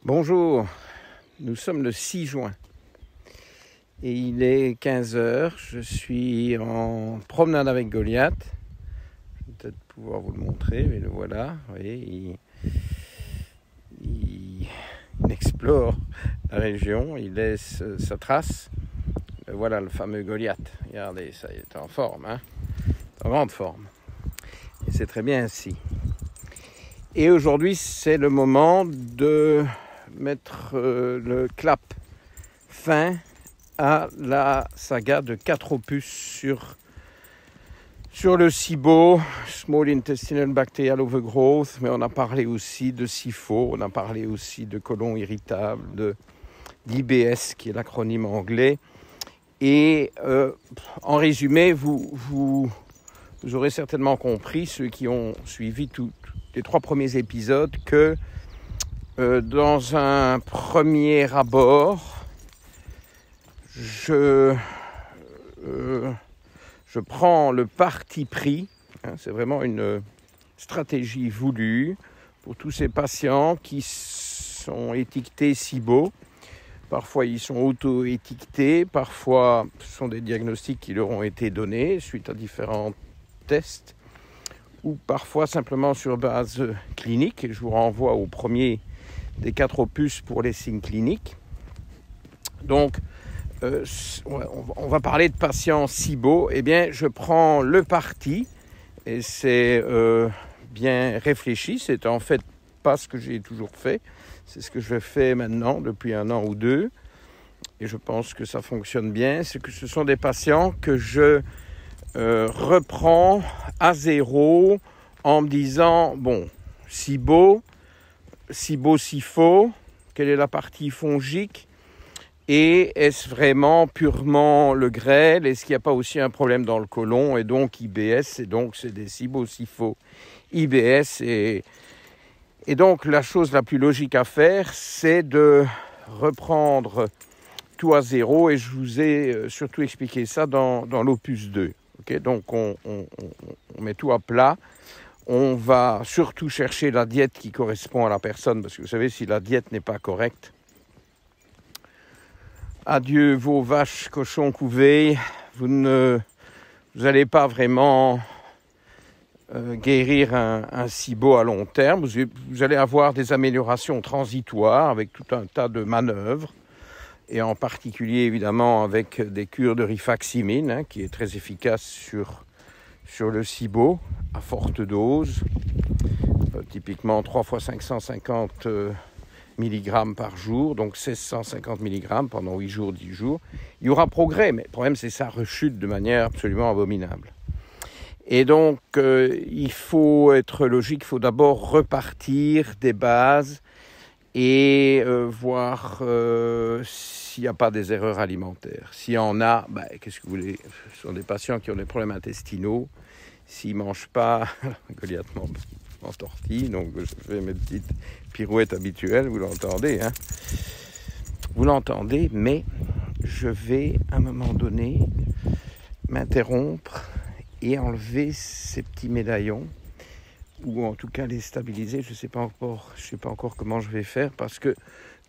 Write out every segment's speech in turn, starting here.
Bonjour, nous sommes le 6 juin et il est 15 heures. Je suis en promenade avec Goliath. Je vais peut-être pouvoir vous le montrer, mais le voilà. Vous voyez, il explore la région, il laisse sa trace. Voilà le fameux Goliath. Regardez, ça il est en forme, en grande forme. Et c'est très bien ainsi. Et aujourd'hui, c'est le moment de mettre le clap fin à la saga de 4 opus sur le SIBO, Small Intestinal Bacterial Overgrowth, mais on a parlé aussi de SIFO, on a parlé aussi de côlon irritable, d'IBS qui est l'acronyme anglais. Et en résumé, vous aurez certainement compris, ceux qui ont suivi tous les 3 premiers épisodes, que dans un premier abord, je prends le parti pris, c'est vraiment une stratégie voulue pour tous ces patients qui sont étiquetés SIBO. Parfois ils sont auto-étiquetés, parfois ce sont des diagnostics qui leur ont été donnés suite à différents tests, ou parfois simplement sur base clinique. Je vous renvoie au premier des 4 opus pour les signes cliniques. Donc, on va parler de patients SIBO. Eh bien, je prends le parti, et c'est bien réfléchi. C'est en fait pas ce que j'ai toujours fait. C'est ce que je fais maintenant depuis 1 an ou 2. Et je pense que ça fonctionne bien. C'est que ce sont des patients que je reprends à zéro en me disant, bon, SIBO, SIFO, quelle est la partie fongique et est-ce vraiment purement le grêle? Est-ce qu'il n'y a pas aussi un problème dans le côlon et donc IBS? Et donc c'est des SIBO, SIFO, IBS. Et donc la chose la plus logique à faire, c'est de reprendre tout à zéro, et je vous ai surtout expliqué ça dans l'opus 2. Okay, donc on met tout à plat. On va surtout chercher la diète qui correspond à la personne, parce que vous savez, si la diète n'est pas correcte, adieu vos vaches, cochons couvés, vous n'allez pas vraiment guérir un SIBO à long terme. Vous allez avoir des améliorations transitoires avec tout un tas de manœuvres, et en particulier évidemment avec des cures de rifaximine, qui est très efficace sur le SIBO à forte dose, typiquement 3 fois 550 mg par jour, donc 1650 mg pendant 8 jours, 10 jours. Il y aura progrès, mais le problème c'est que ça rechute de manière absolument abominable. Et donc il faut être logique, il faut d'abord repartir des bases et voir s'il n'y a pas des erreurs alimentaires. S'il y en a, qu'est-ce que vous voulez? Ce sont des patients qui ont des problèmes intestinaux. S'ils ne mangent pas, Goliath m'entortille, donc je fais mes petites pirouettes habituelles, vous l'entendez, Vous l'entendez, mais je vais à un moment donné m'interrompre et enlever ces petits médaillons, ou en tout cas les stabiliser. Je ne sais pas encore comment je vais faire, parce que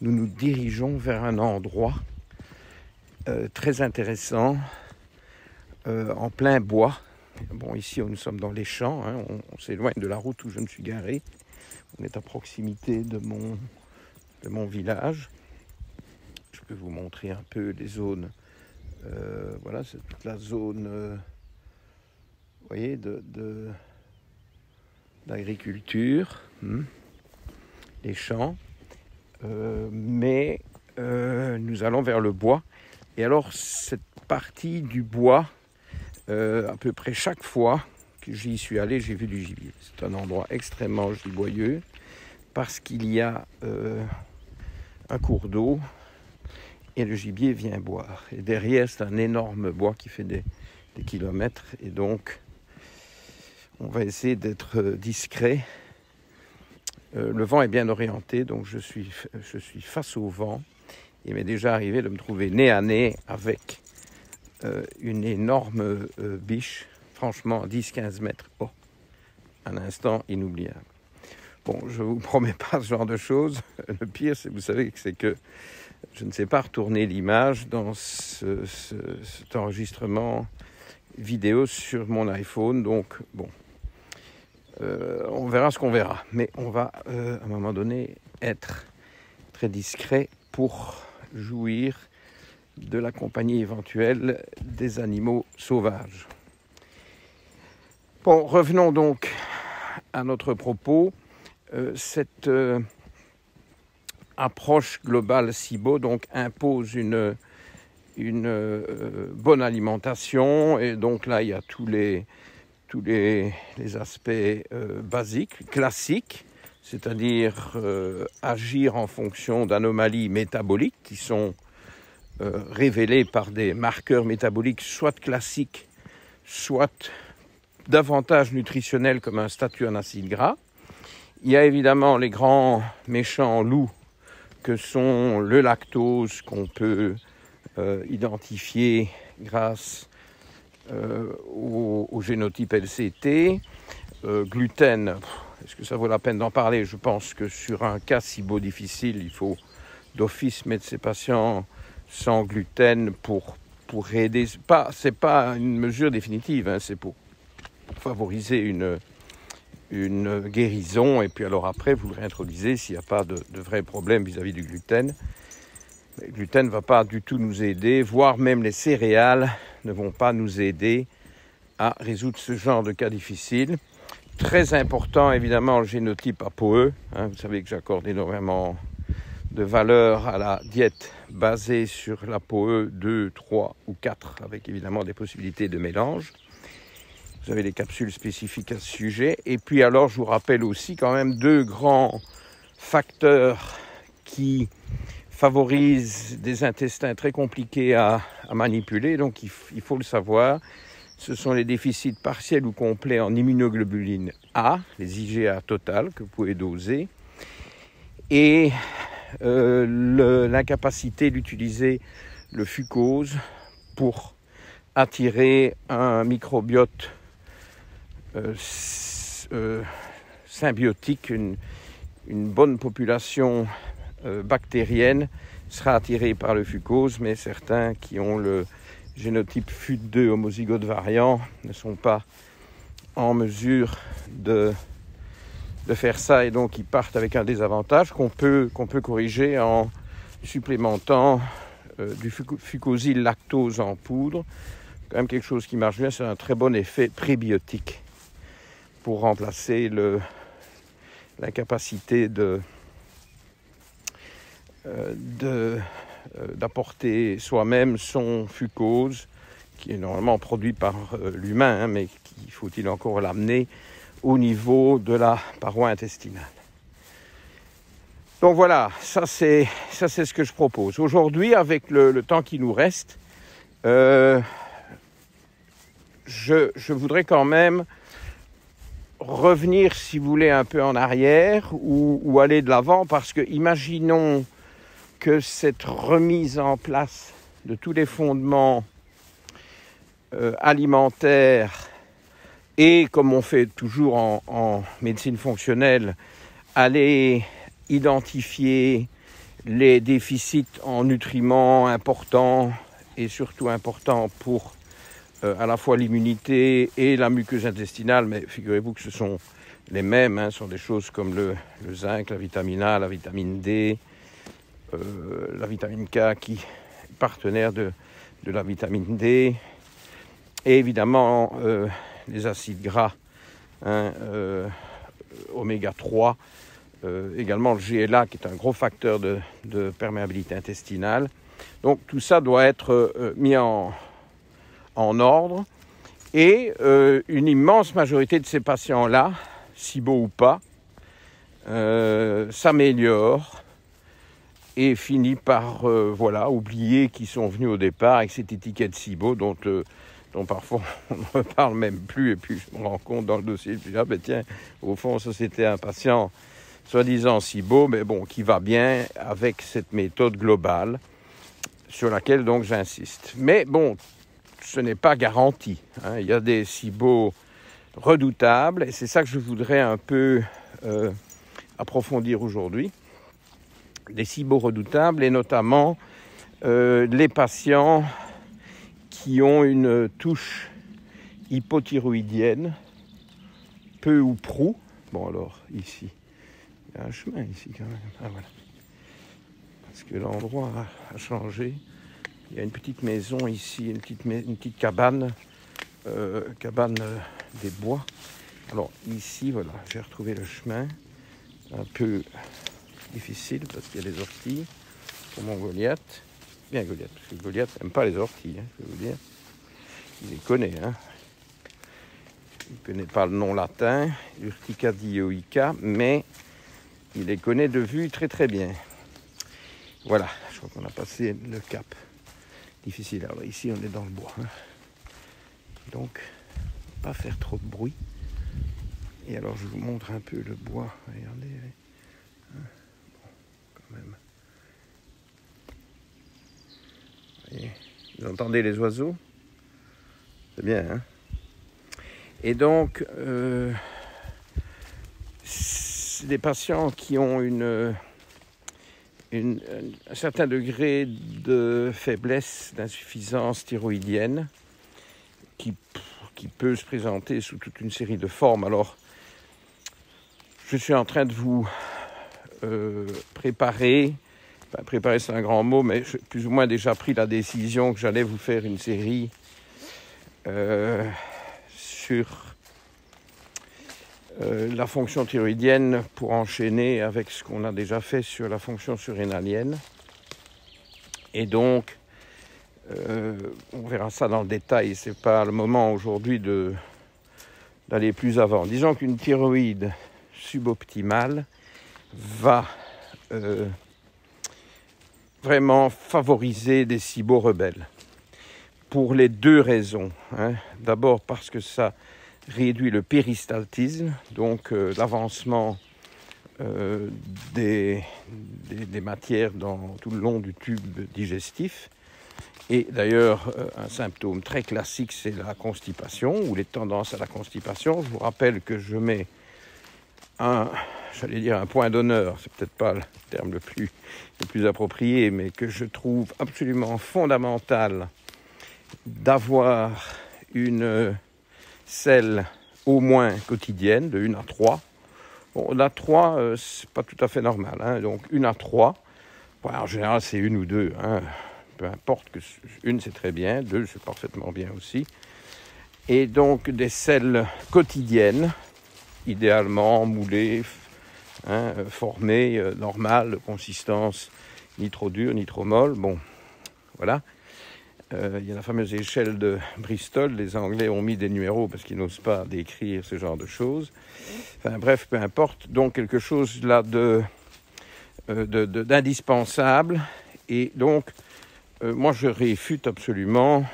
nous nous dirigeons vers un endroit très intéressant, en plein bois. Bon, ici nous sommes dans les champs, on s'éloigne de la route où je me suis garé. On est à proximité de mon village. Je peux vous montrer un peu les zones. Voilà, c'est toute la zone, vous voyez, d'agriculture, les champs. Mais nous allons vers le bois. Et alors, cette partie du bois, à peu près chaque fois que j'y suis allé, j'ai vu du gibier. C'est un endroit extrêmement giboyeux, parce qu'il y a un cours d'eau et le gibier vient boire. Et derrière, c'est un énorme bois qui fait des kilomètres. Et donc, on va essayer d'être discret. Le vent est bien orienté, donc je suis face au vent. Il m'est déjà arrivé de me trouver nez à nez avec une énorme biche, franchement à 10-15 mètres. Oh, un instant inoubliable. Bon, je ne vous promets pas ce genre de choses. Le pire, vous savez, c'est que je ne sais pas retourner l'image dans cet enregistrement vidéo sur mon iPhone. Donc, bon, on verra ce qu'on verra. Mais on va, à un moment donné, être très discret pour jouir de la compagnie éventuelle des animaux sauvages. Bon, revenons donc à notre propos. Cette approche globale SIBO donc impose une bonne alimentation, et donc là il y a tous les aspects basiques, classiques, c'est-à-dire agir en fonction d'anomalies métaboliques qui sont révélées par des marqueurs métaboliques soit classiques, soit davantage nutritionnels comme un statut en acides gras. Il y a évidemment les grands méchants loups que sont le lactose, qu'on peut identifier grâce au génotype LCT. Gluten, est-ce que ça vaut la peine d'en parler? Je pense que sur un cas SIBO difficile, il faut d'office mettre ces patients sans gluten pour aider. C'est pas une mesure définitive, hein, c'est pour favoriser une guérison, et puis alors après vous le réintroduisez s'il n'y a pas de vrai problème vis-à-vis du gluten. Le gluten ne va pas du tout nous aider, voire même les céréales ne vont pas nous aider à résoudre ce genre de cas difficile. Très important évidemment le génotype ApoE, hein, vous savez que j'accorde énormément de valeur à la diète basée sur l'ApoE 2, 3 ou 4, avec évidemment des possibilités de mélange. Vous avez des capsules spécifiques à ce sujet. Et puis alors, je vous rappelle aussi quand même deux grands facteurs qui favorisent des intestins très compliqués à manipuler. Donc, il faut le savoir. Ce sont les déficits partiels ou complets en immunoglobuline A, les IgA totales que vous pouvez doser, et l'incapacité d'utiliser le fucose pour attirer un microbiote symbiotique, une bonne population bactérienne sera attirée par le fucose, mais certains qui ont le génotype FUT2 homozygote variant ne sont pas en mesure de faire ça, et donc ils partent avec un désavantage qu'on peut corriger en supplémentant du fucosyl lactose en poudre. Quand même quelque chose qui marche bien, c'est un très bon effet prébiotique pour remplacer l'incapacité d'apporter soi-même son fucose, qui est normalement produit par l'humain, hein, mais qu'il faut-il encore l'amener au niveau de la paroi intestinale. Donc voilà, ça c'est ce que je propose. Aujourd'hui, avec le temps qui nous reste, je voudrais quand même revenir, si vous voulez, un peu en arrière ou aller de l'avant, parce que imaginons que cette remise en place de tous les fondements alimentaires, et comme on fait toujours en médecine fonctionnelle, aller identifier les déficits en nutriments importants et surtout importants pour à la fois l'immunité et la muqueuse intestinale, mais figurez-vous que ce sont les mêmes, hein, sont des choses comme le zinc, la vitamine A, la vitamine D, la vitamine K qui est partenaire de la vitamine D, et évidemment les acides gras, hein, oméga 3, également le GLA qui est un gros facteur de perméabilité intestinale. Donc tout ça doit être mis en ordre, et une immense majorité de ces patients-là, SIBO ou pas, s'améliorent et finit par oublier qu'ils sont venus au départ avec cette étiquette SIBO dont parfois on ne parle même plus, et puis je me rends compte dans le dossier, puis là, tiens, au fond, ça c'était un patient soi-disant SIBO, mais bon, qui va bien avec cette méthode globale sur laquelle donc j'insiste. Mais bon, ce n'est pas garanti, hein. Il y a des SIBO redoutables, et c'est ça que je voudrais un peu approfondir aujourd'hui. Des SIBO redoutables et notamment les patients qui ont une touche hypothyroïdienne, peu ou prou. Bon alors, ici, il y a un chemin ici quand même. Ah voilà. Parce que l'endroit a changé. Il y a une petite maison ici, une petite cabane, des bois. Alors ici, voilà, j'ai retrouvé le chemin. Un peu difficile parce qu'il y a des orties pour mon Goliath. Bien Goliath, parce que Goliath n'aime pas les orties, hein, je vais vous dire. Il les connaît, hein. Il ne connaît pas le nom latin, Urtica dioica, mais il les connaît de vue très très bien. Voilà, je crois qu'on a passé le cap. Difficile. Alors ici, on est dans le bois. Hein. Donc, pas faire trop de bruit. Et alors, je vous montre un peu le bois. Regardez. Hein. Bon, quand même. Vous voyez, vous entendez les oiseaux? C'est bien, hein? Et donc, c'est des patients qui ont un certain degré de faiblesse, d'insuffisance thyroïdienne qui peut se présenter sous toute une série de formes. Alors, je suis en train de vous préparer, enfin, préparer c'est un grand mot, mais j'ai plus ou moins déjà pris la décision que j'allais vous faire une série sur la fonction thyroïdienne pour enchaîner avec ce qu'on a déjà fait sur la fonction surrénalienne. Et donc, on verra ça dans le détail, c'est pas le moment aujourd'hui d'aller plus avant. Disons qu'une thyroïde suboptimale va vraiment favoriser des SIBO rebelles. Pour les deux raisons. Hein. D'abord parce que ça réduit le péristaltisme, donc l'avancement des matières tout le long du tube digestif. Et d'ailleurs, un symptôme très classique, c'est la constipation ou les tendances à la constipation. Je vous rappelle que je mets un point d'honneur, c'est peut-être pas le terme le plus approprié, mais que je trouve absolument fondamental d'avoir une selle au moins quotidienne, de 1 à 3. Bon, la 3, c'est pas tout à fait normal, hein, donc 1 à 3. Bon, en général, c'est 1 ou 2, hein. Peu importe, que 1 c'est très bien, 2 c'est parfaitement bien aussi. Et donc des selles quotidiennes, idéalement moulées, hein, formées, normales, consistance ni trop dure, ni trop molle. Bon, voilà. Il y a la fameuse échelle de Bristol. Les Anglais ont mis des numéros parce qu'ils n'osent pas décrire ce genre de choses. Enfin bref, peu importe. Donc quelque chose là d'indispensable. Et donc, moi je réfute absolument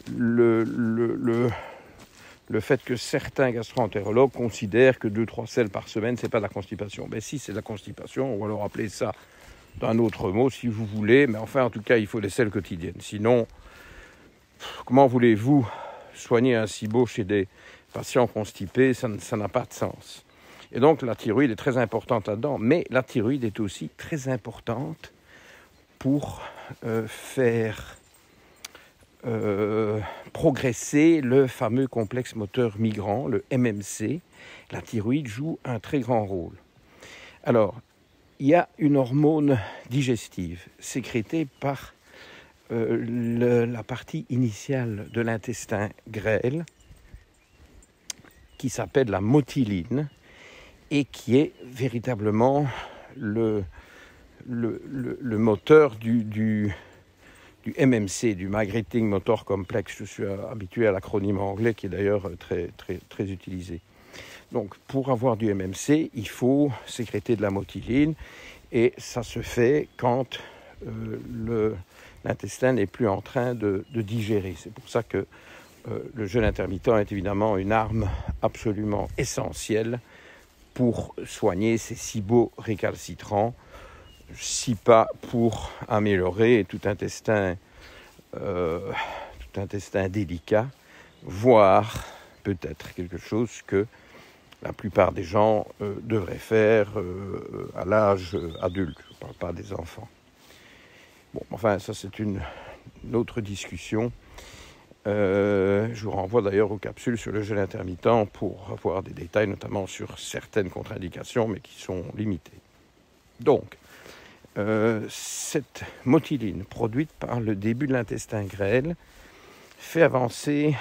le fait que certains gastro-entérologues considèrent que 2-3 selles par semaine, c'est pas de la constipation. Ben si, c'est de la constipation, on va leur appeler ça d'un autre mot si vous voulez, mais enfin en tout cas il faut des selles quotidiennes. Sinon, comment voulez-vous soigner un SIBO chez des patients constipés? Ça n'a pas de sens. Et donc la thyroïde est très importante là-dedans, mais la thyroïde est aussi très importante pour faire progresser le fameux complexe moteur migrant, le MMC. La thyroïde joue un très grand rôle. Alors, il y a une hormone digestive sécrétée par la partie initiale de l'intestin grêle qui s'appelle la motiline et qui est véritablement le moteur du MMC, du Migrating Motor Complex. Je suis habitué à l'acronyme anglais qui est d'ailleurs très, très, très utilisé. Donc, pour avoir du MMC, il faut sécréter de la motiline et ça se fait quand l'intestin n'est plus en train de digérer. C'est pour ça que le jeûne intermittent est évidemment une arme absolument essentielle pour soigner ces SIBO récalcitrants, si pas pour améliorer tout intestin délicat, voire peut-être quelque chose que la plupart des gens devraient faire à l'âge adulte. Je ne parle pas des enfants. Bon, enfin, ça c'est une autre discussion. Je vous renvoie d'ailleurs aux capsules sur le jeûne intermittent pour avoir des détails, notamment sur certaines contre-indications, mais qui sont limitées. Donc, cette motiline produite par le début de l'intestin grêle fait avancer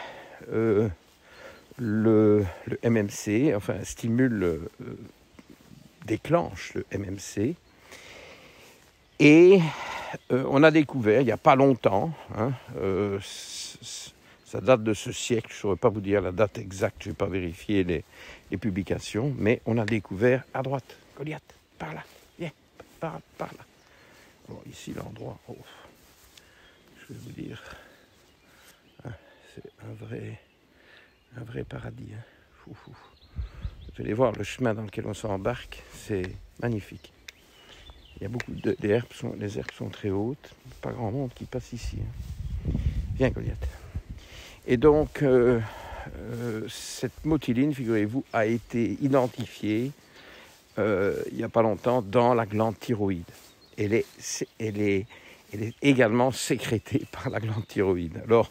le MMC, enfin stimule, déclenche le MMC. Et on a découvert, il n'y a pas longtemps, ça date de ce siècle, je ne saurais pas vous dire la date exacte, je n'ai pas vérifié les publications, mais on a découvert à droite, Goliath, par là, viens, par là. Bon, ici l'endroit, je vais vous dire, c'est un vrai paradis. Vous allez voir le chemin dans lequel on s'embarque, c'est magnifique. Il y a beaucoup les herbes sont très hautes, pas grand monde qui passe ici. Viens Goliath. Et donc, cette motiline, figurez-vous, a été identifiée il n'y a pas longtemps dans la glande thyroïde. Elle est également sécrétée par la glande thyroïde. Alors,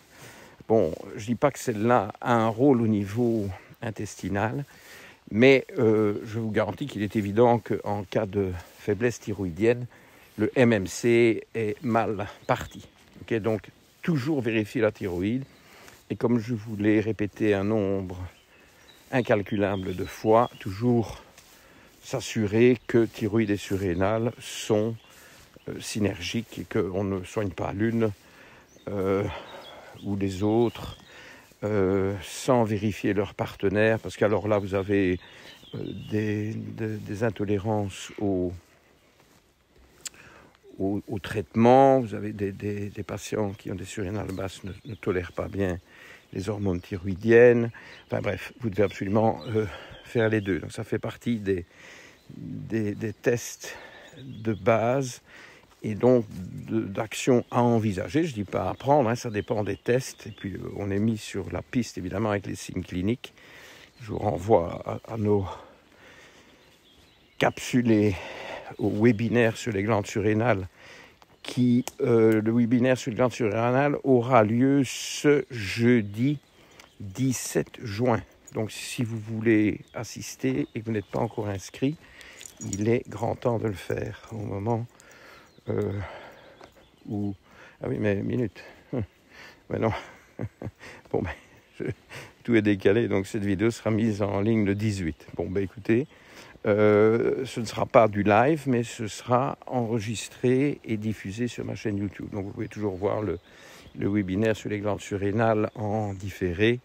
bon, je ne dis pas que celle-là a un rôle au niveau intestinal, mais je vous garantis qu'il est évident qu'en cas de faiblesse thyroïdienne, le MMC est mal parti. Okay, donc, toujours vérifier la thyroïde. Et comme je vous l'ai répété un nombre incalculable de fois, toujours s'assurer que thyroïde et surrénale sont synergiques et qu'on ne soigne pas l'une ou les autres sans vérifier leur partenaire, parce qu'alors là vous avez des intolérances au traitement, vous avez des patients qui ont des surrénales basses ne tolèrent pas bien les hormones thyroïdiennes, enfin bref, vous devez absolument faire les deux. Donc ça fait partie des tests de base et donc d'actions à envisager. Je ne dis pas à prendre, ça dépend des tests. Et puis on est mis sur la piste évidemment avec les signes cliniques. Je vous renvoie à nos capsules et au webinaire sur les glandes surrénales le webinaire sur les glandes surrénales aura lieu ce jeudi 17 juin. Donc si vous voulez assister et que vous n'êtes pas encore inscrit, il est grand temps de le faire au moment où... Ah oui, mais minute. Ouais, non. Bon, tout est décalé, donc cette vidéo sera mise en ligne le 18. Bon, écoutez, ce ne sera pas du live, mais ce sera enregistré et diffusé sur ma chaîne YouTube. Donc vous pouvez toujours voir le webinaire sur les glandes surrénales en différé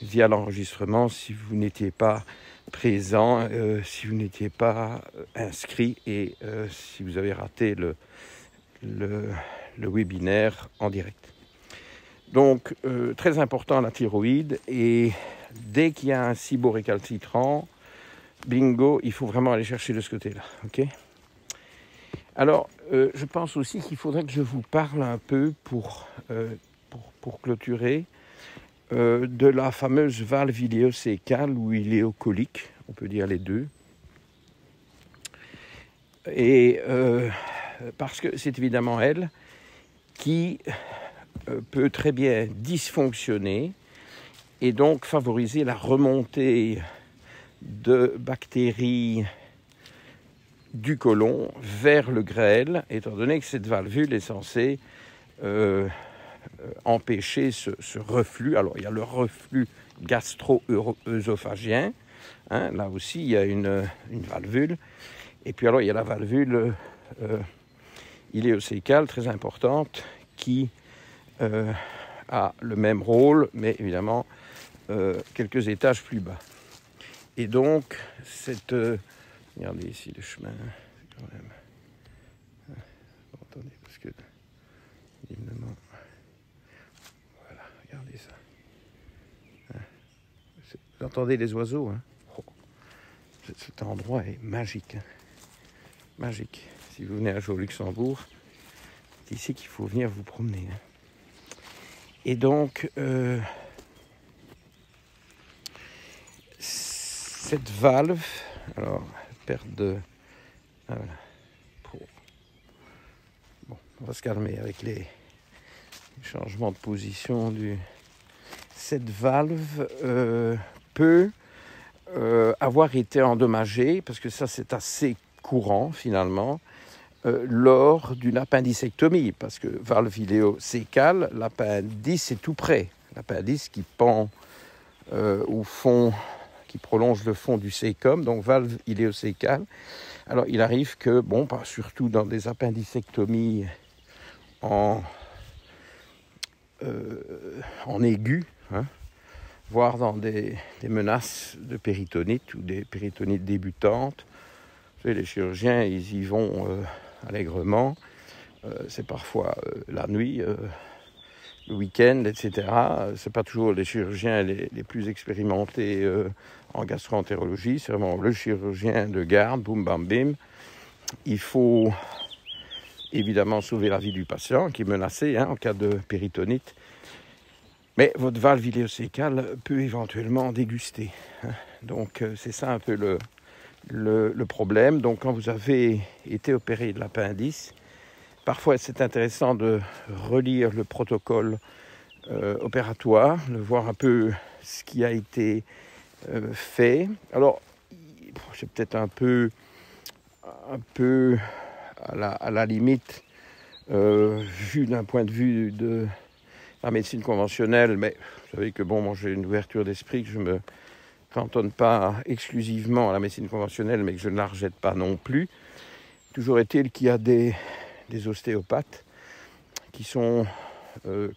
via l'enregistrement si vous n'étiez pas présent, si vous n'étiez pas inscrit et si vous avez raté le webinaire en direct. Donc, très important la thyroïde, et dès qu'il y a un SIBO récalcitrant, bingo, il faut vraiment aller chercher de ce côté-là. Okay. Alors, je pense aussi qu'il faudrait que je vous parle un peu pour clôturer de la fameuse valve iléocécale ou iléocolique, on peut dire les deux. Et parce que c'est évidemment elle qui peut très bien dysfonctionner et donc favoriser la remontée de bactéries du côlon vers le grêle, étant donné que cette valvule est censée empêcher ce reflux. Alors, il y a le reflux gastro-œsophagien, là aussi il y a une valvule, et puis alors il y a la valvule iléocécale très importante qui a le même rôle, mais évidemment quelques étages plus bas. Et donc, regardez ici le chemin, c'est quand même... attendez, parce que... évidemment... Voilà, regardez ça. Vous entendez les oiseaux, Cet endroit est magique. Magique. Si vous venez un jour au Luxembourg, c'est ici qu'il faut venir vous promener. Et donc... cette valve, alors perte de... Ah, voilà. Bon, on va se calmer avec les changements de position cette valve peut avoir été endommagée, parce que ça c'est assez courant finalement, lors d'une appendicectomie, parce que valve iléo-cécale, l'appendice est tout près, l'appendice qui pend au fond, qui prolonge le fond du cécum, donc valve iléo-cécale. Alors il arrive que, bon, surtout dans des appendicectomies en aigu, hein, voire dans des menaces de péritonite ou des péritonites débutantes. Vous savez, les chirurgiens, ils y vont allègrement. C'est parfois la nuit, le week-end, etc. C'est pas toujours les chirurgiens les plus expérimentés en gastro-entérologie. C'est vraiment le chirurgien de garde, boum, bam, bim. Il faut évidemment sauver la vie du patient qui est menacé en cas de péritonite. Mais votre valve iléo-cécale peut éventuellement déguster. Donc c'est ça un peu le problème. Donc quand vous avez été opéré de l'appendice, parfois c'est intéressant de relire le protocole opératoire, de voir un peu ce qui a été fait. Alors c'est peut-être un peu à la limite vu d'un point de vue de la médecine conventionnelle, mais vous savez que bon, moi j'ai une ouverture d'esprit, que je me cantonne pas exclusivement à la médecine conventionnelle, mais que je ne la rejette pas non plus. Toujours est-il qu'il y a des ostéopathes qui sont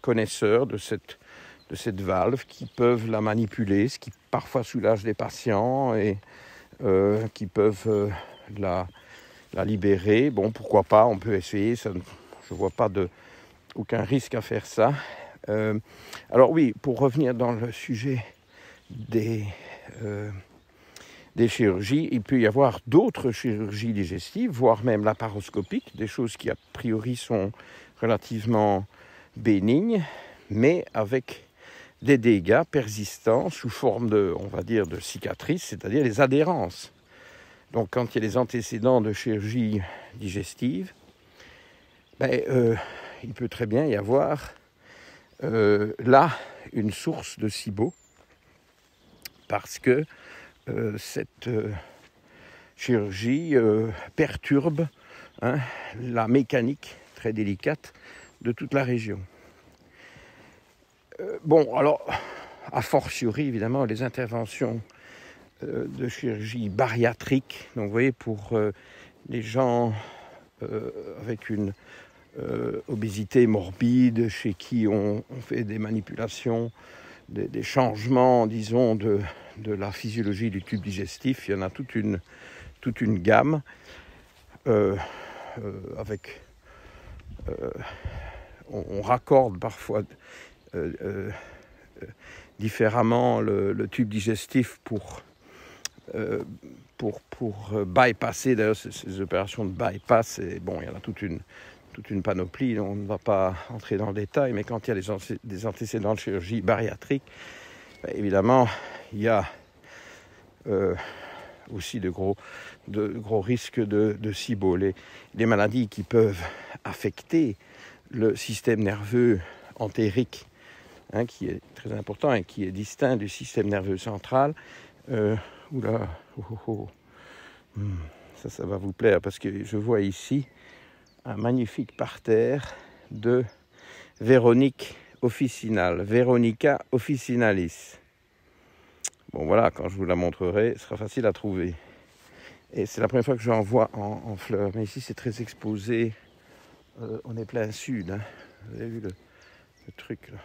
connaisseurs de cette valve, qui peuvent la manipuler, ce qui parfois soulage les patients et qui peuvent la libérer. Bon, pourquoi pas, on peut essayer, ça, je ne vois pas aucun risque à faire ça. Alors oui, pour revenir dans le sujet des chirurgies, il peut y avoir d'autres chirurgies digestives, voire même laparoscopiques, des choses qui a priori sont relativement bénignes, mais avec des dégâts persistants sous forme de, on va dire, de cicatrices, c'est-à-dire les adhérences. Donc quand il y a des antécédents de chirurgie digestive, il peut très bien y avoir là une source de SIBO, parce que cette chirurgie perturbe la mécanique très délicate de toute la région. Bon, alors, a fortiori, évidemment, les interventions de chirurgie bariatrique, donc vous voyez, pour les gens avec une obésité morbide, chez qui on fait des manipulations, des changements, disons, de la physiologie du tube digestif. Il y en a toute une gamme avec... on raccorde parfois différemment le tube digestif pour bypasser, d'ailleurs ces opérations de bypass, et bon, il y en a toute une panoplie, on ne va pas entrer dans le détail, mais quand il y a des antécédents de chirurgie bariatrique, évidemment, il y a aussi de gros risques de SIBO. Les maladies qui peuvent affecter le système nerveux entérique, qui est très important et qui est distinct du système nerveux central. Ça va vous plaire, parce que je vois ici un magnifique parterre de Véronique officinale, Veronica officinalis. Bon voilà, quand je vous la montrerai, ce sera facile à trouver. Et c'est la première fois que j'en vois en fleurs. Mais ici, c'est très exposé. On est plein sud. Vous avez vu le truc là.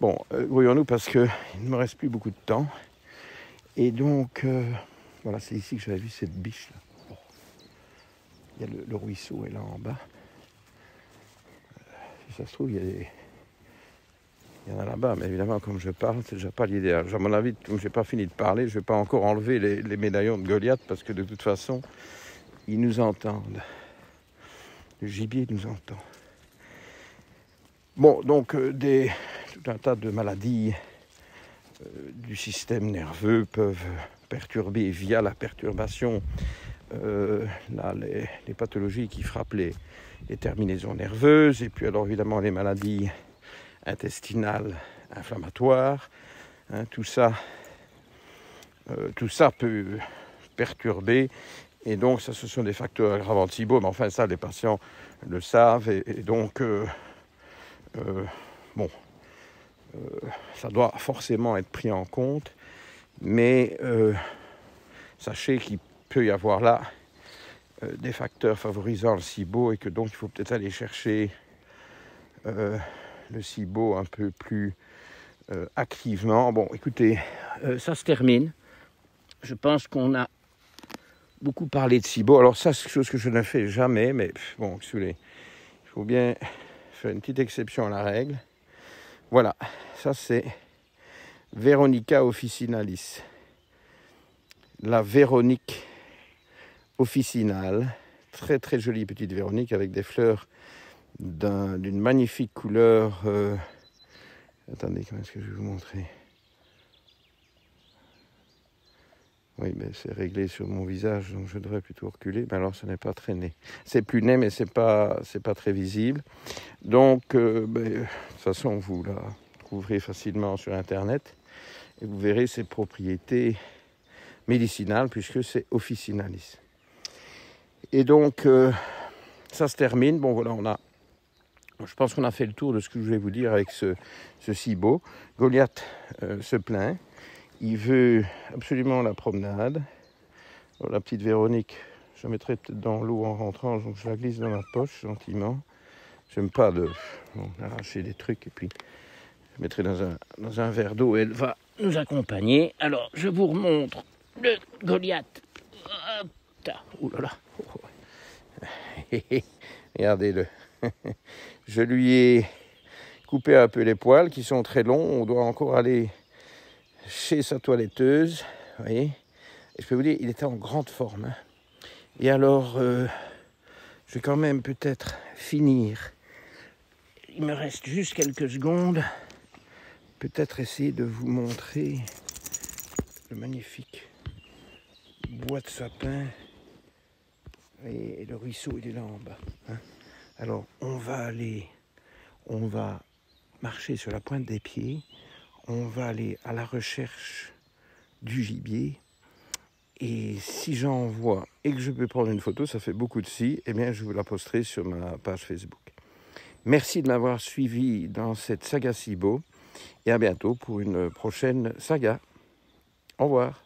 Bon, voyons-nous, parce qu'il ne me reste plus beaucoup de temps. Et donc, voilà, c'est ici que j'avais vu cette biche là. Bon. Il y a le ruisseau est là en bas. Si ça se trouve, il y en a là-bas, mais évidemment, comme je parle, c'est déjà pas l'idéal. À mon avis, comme je n'ai pas fini de parler, je ne vais pas encore enlever les médaillons de Goliath, parce que de toute façon, ils nous entendent. Le gibier nous entend. Bon, donc, tout un tas de maladies du système nerveux peuvent perturber via la perturbation les pathologies qui frappent les terminaisons nerveuses, et puis alors évidemment les maladies intestinales inflammatoires, hein, tout ça peut perturber, et donc ça, ce sont des facteurs aggravants de SIBO, mais enfin ça les patients le savent, et donc ça doit forcément être pris en compte, mais sachez qu'il peut y avoir là des facteurs favorisant le SIBO, et que donc il faut peut-être aller chercher le SIBO un peu plus activement. Bon, écoutez, ça se termine. Je pense qu'on a beaucoup parlé de SIBO. Alors ça, c'est quelque chose que je ne fais jamais, mais bon, il faut bien faire une petite exception à la règle. Voilà, ça c'est Veronica officinalis. La Véronique officinale, très très jolie petite Véronique avec des fleurs d'une magnifique couleur. Attendez, comment est-ce que je vais vous montrer? Oui, mais c'est réglé sur mon visage, donc je devrais plutôt reculer. Mais alors, ce n'est pas très né. C'est plus né, mais c'est pas très visible. Donc, de toute façon, vous la trouverez facilement sur Internet, et vous verrez ses propriétés médicinales, puisque c'est officinalis. Et donc, ça se termine. Bon, voilà, je pense qu'on a fait le tour de ce que je voulais vous dire avec ce SIBO. Goliath se plaint. Il veut absolument la promenade. Alors, la petite Véronique, je la mettrai peut-être dans l'eau en rentrant, donc je la glisse dans ma poche gentiment. J'aime pas arracher des trucs, et puis je mettrai dans un verre d'eau, et elle va nous accompagner. Alors, je vous remontre le Goliath. Ouh là là. Regardez-le. Je lui ai coupé un peu les poils qui sont très longs. On doit encore aller chez sa toiletteuse. Vous voyez. Et je peux vous dire, il était en grande forme. Hein. Et alors, je vais quand même peut-être finir. Il me reste juste quelques secondes. Peut-être essayer de vous montrer le magnifique bois de sapin. Et le ruisseau, il est là en bas. Hein. Alors, on va marcher sur la pointe des pieds. On va aller à la recherche du gibier. Et si j'en vois et que je peux prendre une photo, ça fait beaucoup de si, eh bien, je vous la posterai sur ma page Facebook. Merci de m'avoir suivi dans cette saga SIBO. Et à bientôt pour une prochaine saga. Au revoir.